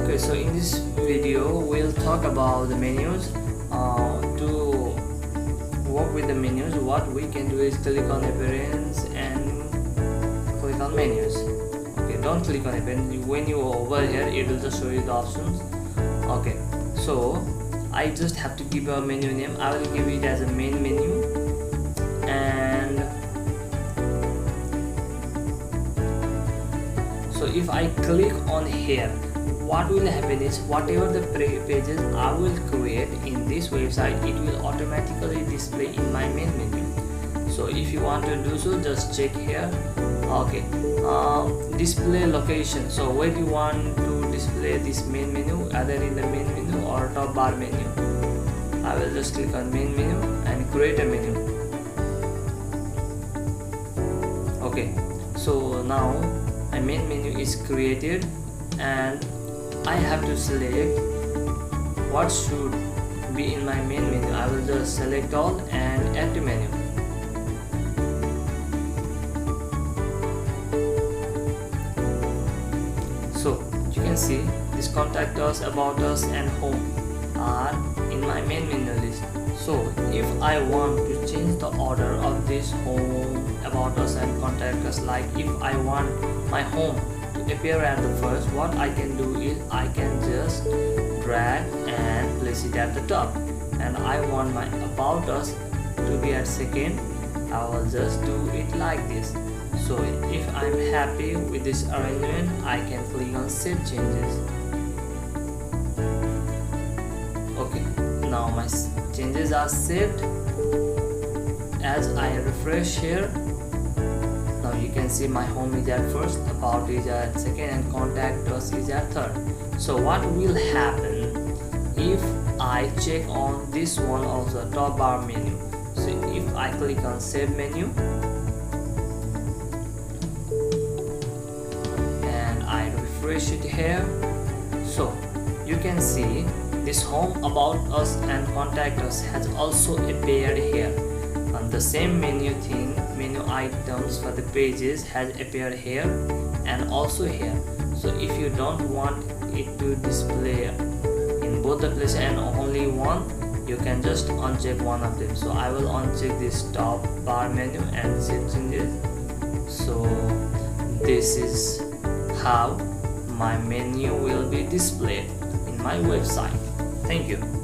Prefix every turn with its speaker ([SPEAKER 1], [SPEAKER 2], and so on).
[SPEAKER 1] Okay, so in this video we'll talk about the menus. To work with the menus, what we can do is click on appearance and click on menus. Okay, don't click on appearance. When you are over here, it will just show you the options. Okay, so I just have to give a menu name. I will give it as a main menu, and so if I click on here, what will happen is whatever the pages I will create in this website, it will automatically display in my main menu. So if you want to do so, just check here. Okay, display location. So where do you want to display this main menu, either in the main menu or top bar menu? I will just click on main menu and create a menu. Okay, so now my main menu is created, and I have to select what should be in my main menu. I will just select all and add to menu. So you can see this contact us, about us and home are in my main menu list. So if I want to change the order of this home, about us and contact us, like if I want my home to appear at the first, what I can do is I can just drag and place it at the top, and I want my about us to be at second. I will just do it like this. So if I'm happy with this arrangement, I can click on save changes. Okay, now my changes are saved. As I refresh here, now you can see my home is at first, about is at second, and contact us is at third. So what will happen if I check on this one also, top bar menu? So if I click on save menu and I refresh it here, so you can see this home, about us and contact us has also appeared here. And the same menu thing, menu items for the pages has appeared here and also here. So if you don't want it to display in both the places and only one, you can just uncheck one of them. So I will uncheck this top bar menu and save changes. So this is how my menu will be displayed in my website. Thank you.